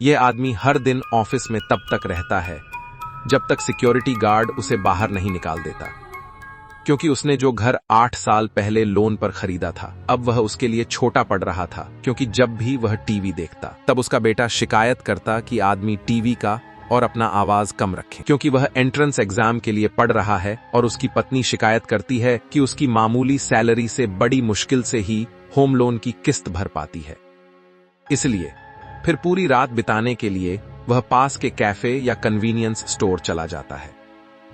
यह आदमी हर दिन ऑफिस में तब तक रहता है जब तक सिक्योरिटी गार्ड उसे बाहर नहीं निकाल देता, क्योंकि उसने जो घर 8 साल पहले लोन पर खरीदा था अब वह उसके लिए छोटा पड़ रहा था, क्योंकि जब भी वह टीवी देखता तब उसका बेटा शिकायत करता कि आदमी टीवी का और अपना आवाज कम रखे, क्योंकि वह एंट्रेंस एग्जाम के लिए पढ़ रहा है। और उसकी पत्नी शिकायत करती है कि उसकी मामूली सैलरी से बड़ी मुश्किल से ही होम लोन की किस्त भर पाती है। इसलिए फिर पूरी रात बिताने के लिए वह पास के कैफे या कन्वीनियंस स्टोर चला जाता है।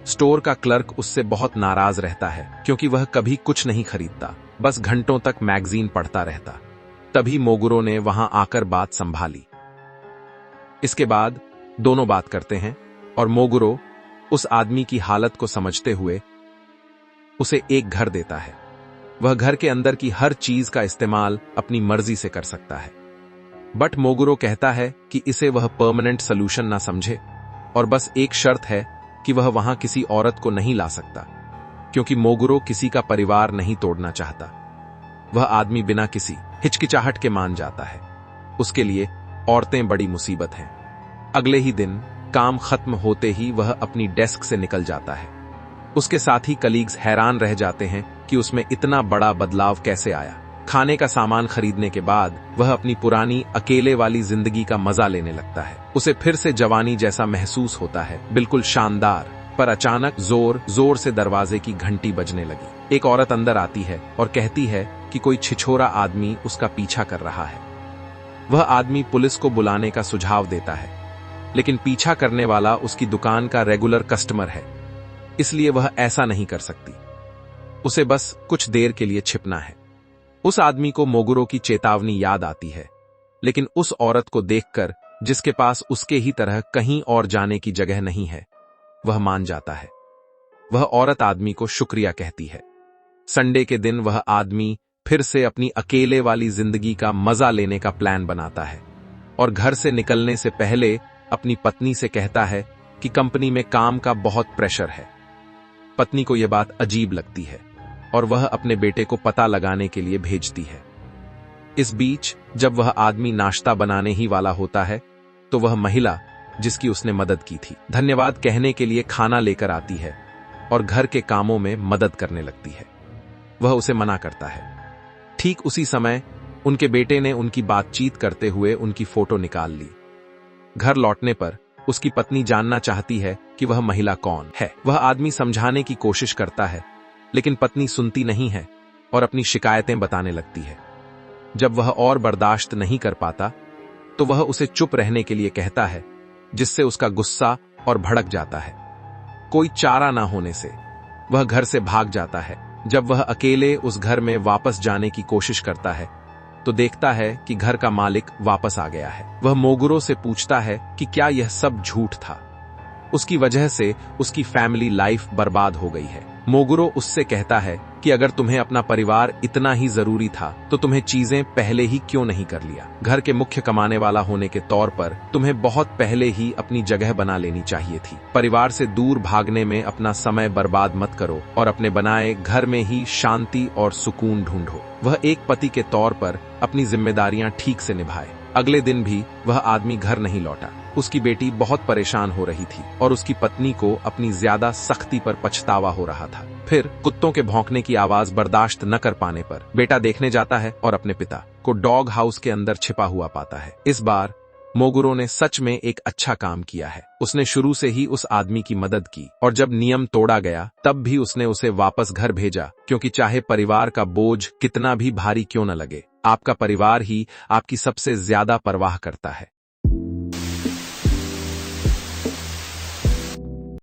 स्टोर का क्लर्क उससे बहुत नाराज रहता है, क्योंकि वह कभी कुछ नहीं खरीदता, बस घंटों तक मैगजीन पढ़ता रहता। तभी मोगुरो ने वहां आकर बात संभाली। इसके बाद दोनों बात करते हैं और मोगुरो उस आदमी की हालत को समझते हुए उसे एक घर देता है। वह घर के अंदर की हर चीज का इस्तेमाल अपनी मर्जी से कर सकता है, बट मोगुरो कहता है कि इसे वह परमानेंट सॉल्यूशन ना समझे और बस एक शर्त है कि वह वहां किसी औरत को नहीं ला सकता, क्योंकि मोगुरो किसी का परिवार नहीं तोड़ना चाहता। वह आदमी बिना किसी हिचकिचाहट के मान जाता है। उसके लिए औरतें बड़ी मुसीबत हैं। अगले ही दिन काम खत्म होते ही वह अपनी डेस्क से निकल जाता है। उसके साथी कलीग्स हैरान रह जाते हैं कि उसमें इतना बड़ा बदलाव कैसे आया। खाने का सामान खरीदने के बाद वह अपनी पुरानी अकेले वाली जिंदगी का मजा लेने लगता है। उसे फिर से जवानी जैसा महसूस होता है, बिल्कुल शानदार। पर अचानक जोर जोर से दरवाजे की घंटी बजने लगी। एक औरत अंदर आती है और कहती है कि कोई छिछोरा आदमी उसका पीछा कर रहा है। वह आदमी पुलिस को बुलाने का सुझाव देता है, लेकिन पीछा करने वाला उसकी दुकान का रेगुलर कस्टमर है, इसलिए वह ऐसा नहीं कर सकती। उसे बस कुछ देर के लिए छिपना है। उस आदमी को मोगुरो की चेतावनी याद आती है, लेकिन उस औरत को देखकर, जिसके पास उसके ही तरह कहीं और जाने की जगह नहीं है, वह मान जाता है। वह औरत आदमी को शुक्रिया कहती है। संडे के दिन वह आदमी फिर से अपनी अकेले वाली जिंदगी का मजा लेने का प्लान बनाता है और घर से निकलने से पहले अपनी पत्नी से कहता है कि कंपनी में काम का बहुत प्रेशर है। पत्नी को यह बात अजीब लगती है और वह अपने बेटे को पता लगाने के लिए भेजती है। इस बीच जब वह आदमी नाश्ता बनाने ही वाला होता है तो वह महिला जिसकी उसने मदद की थी धन्यवाद कहने के लिए खाना लेकर आती है और घर के कामों में मदद करने लगती है। वह उसे मना करता है। ठीक उसी समय उनके बेटे ने उनकी बातचीत करते हुए उनकी फोटो निकाल ली। घर लौटने पर उसकी पत्नी जानना चाहती है कि वह महिला कौन है। वह आदमी समझाने की कोशिश करता है, लेकिन पत्नी सुनती नहीं है और अपनी शिकायतें बताने लगती है। जब वह और बर्दाश्त नहीं कर पाता तो वह उसे चुप रहने के लिए कहता है, जिससे उसका गुस्सा और भड़क जाता है। कोई चारा ना होने से वह घर से भाग जाता है। जब वह अकेले उस घर में वापस जाने की कोशिश करता है तो देखता है कि घर का मालिक वापस आ गया है। वह मोगुरो से पूछता है कि क्या यह सब झूठ था, उसकी वजह से उसकी फैमिली लाइफ बर्बाद हो गई है। मोगुरो उससे कहता है कि अगर तुम्हें अपना परिवार इतना ही जरूरी था तो तुम्हें चीजें पहले ही क्यों नहीं कर लिया। घर के मुख्य कमाने वाला होने के तौर पर तुम्हें बहुत पहले ही अपनी जगह बना लेनी चाहिए थी। परिवार से दूर भागने में अपना समय बर्बाद मत करो और अपने बनाए घर में ही शांति और सुकून ढूंढो। वह एक पति के तौर पर अपनी जिम्मेदारियां ठीक से निभाए। अगले दिन भी वह आदमी घर नहीं लौटा। उसकी बेटी बहुत परेशान हो रही थी और उसकी पत्नी को अपनी ज्यादा सख्ती पर पछतावा हो रहा था। फिर कुत्तों के भौंकने की आवाज बर्दाश्त न कर पाने पर बेटा देखने जाता है और अपने पिता को डॉग हाउस के अंदर छिपा हुआ पाता है। इस बार मोगुरो ने सच में एक अच्छा काम किया है। उसने शुरू से ही उस आदमी की मदद की और जब नियम तोड़ा गया तब भी उसने उसे वापस घर भेजा, क्योंकि चाहे परिवार का बोझ कितना भी भारी क्यों न लगे, आपका परिवार ही आपकी सबसे ज्यादा परवाह करता है।